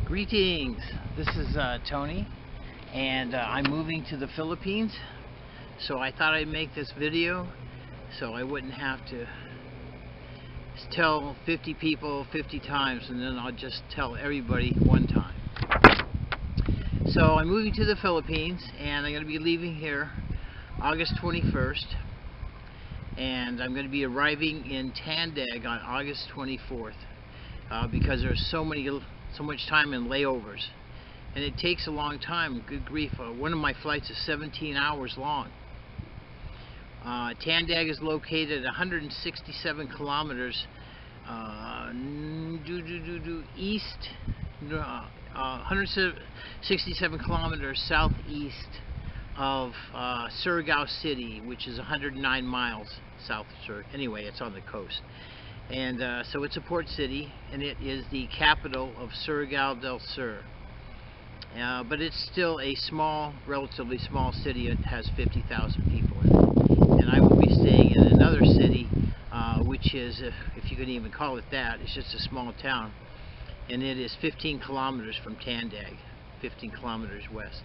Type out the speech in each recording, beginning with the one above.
Greetings, this is Tony, and I'm moving to the Philippines, so I thought I'd make this video so I wouldn't have to tell 50 people 50 times and then I'll just tell everybody one time. So I'm moving to the Philippines and I'm going to be leaving here August 21st, and I'm going to be arriving in Tandag on August 24th because there's so much time in layovers, and it takes a long time. Good grief, one of my flights is 17 hours long. Tandag is located 167 kilometers east, 167 kilometers southeast of Surigao City, which is 109 miles south of Surigao. Anyway, it's on the coast. And so it's a port city, and it is the capital of Surigao del Sur. But it's still a small, relatively small city. It has 50,000 people in it. And I will be staying in another city, which is, if you could even call it that, it's just a small town. And it is 15 kilometers from Tandag, 15 kilometers west.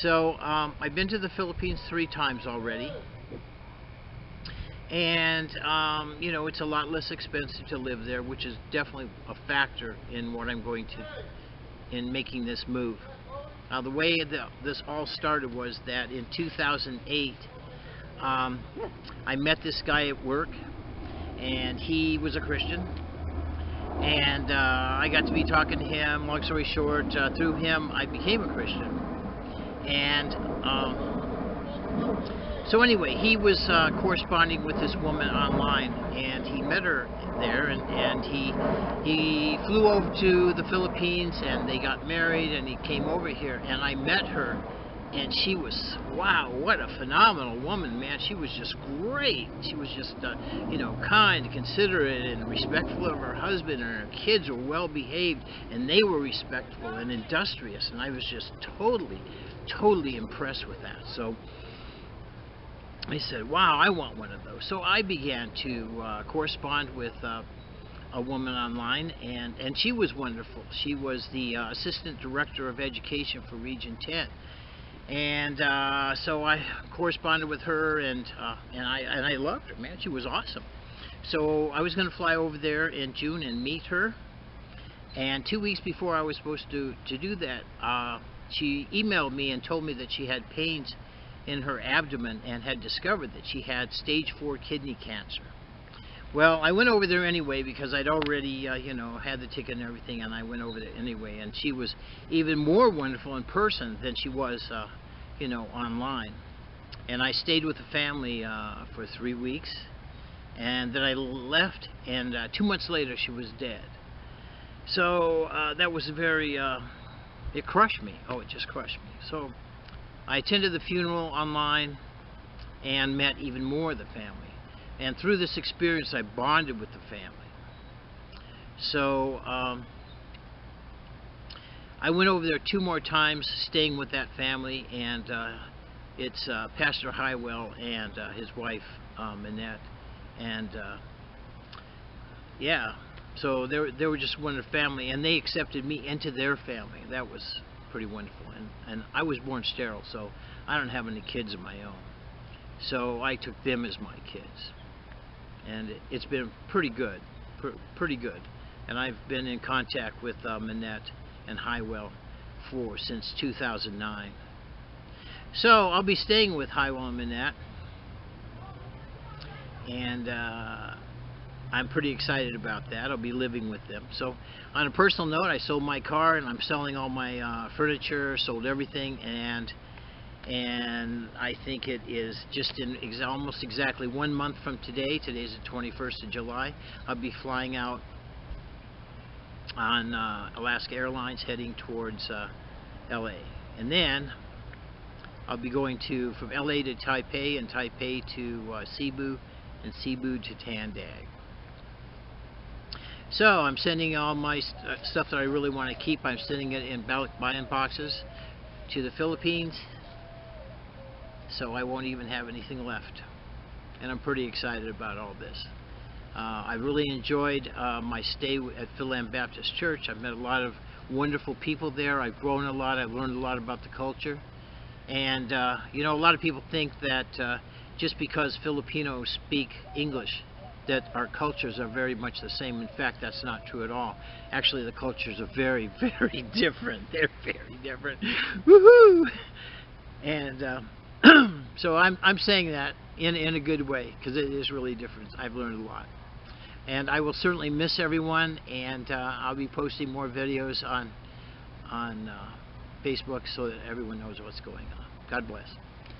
So I've been to the Philippines 3 times already. And you know, it's a lot less expensive to live there, which is definitely a factor in what I'm going to, in making this move. Now, the way this all started was that in 2008, I met this guy at work, and he was a Christian, and I got to be talking to him. Long story short, through him, I became a Christian, and so anyway, he was corresponding with this woman online, and he met her there, and he flew over to the Philippines, and they got married, and he came over here, and I met her, and she was, wow, what a phenomenal woman, man. She was just great. She was just, you know, kind, considerate, and respectful of her husband, and her kids were well behaved, and they were respectful and industrious, and I was just totally impressed with that. So I said, wow, I want one of those. So I began to correspond with a woman online, and she was wonderful. She was the Assistant Director of Education for Region 10. And so I corresponded with her, and I loved her, man. She was awesome. So I was going to fly over there in June and meet her. And 2 weeks before I was supposed to do that, she emailed me and told me that she had pains in her abdomen and had discovered that she had stage 4 kidney cancer. Well, I went over there anyway because I'd already, you know, had the ticket and everything, and I went over there anyway. And she was even more wonderful in person than she was, you know, online. And I stayed with the family for 3 weeks, and then I left, and 2 months later she was dead. So that was very, it crushed me. Oh, it just crushed me. So I attended the funeral online and met even more of the family. And through this experience, I bonded with the family. So I went over there 2 more times, staying with that family, and it's Pastor Highwell and his wife, Minette. And yeah, so they were just one of the family, and they accepted me into their family. That was pretty wonderful. And I was born sterile, so I don't have any kids of my own. So I took them as my kids, and it's been pretty good, pretty good. And I've been in contact with Minette and Highwell since 2009. So I'll be staying with Highwell and Minette, and I'm pretty excited about that. I'll be living with them. So on a personal note, I sold my car, and I'm selling all my furniture, sold everything, and I think it is just in almost exactly 1 month from today. Today's the 21st of July. I'll be flying out on Alaska Airlines heading towards LA. And then I'll be going from LA to Taipei, and Taipei to Cebu, and Cebu to Tandag. So I'm sending all my stuff that I really want to keep. I'm sending it in bulk boxes to the Philippines, so I won't even have anything left. And I'm pretty excited about all this. I really enjoyed my stay at Philam Baptist Church. I've met a lot of wonderful people there. I've grown a lot. I've learned a lot about the culture. And, you know, a lot of people think that just because Filipinos speak English, that our cultures are very much the same. In fact, that's not true at all. Actually, the cultures are very, very different. They're very different. Woohoo! And so I'm saying that in a good way, because it is really different. I've learned a lot. And I will certainly miss everyone, and I'll be posting more videos on Facebook so that everyone knows what's going on. God bless.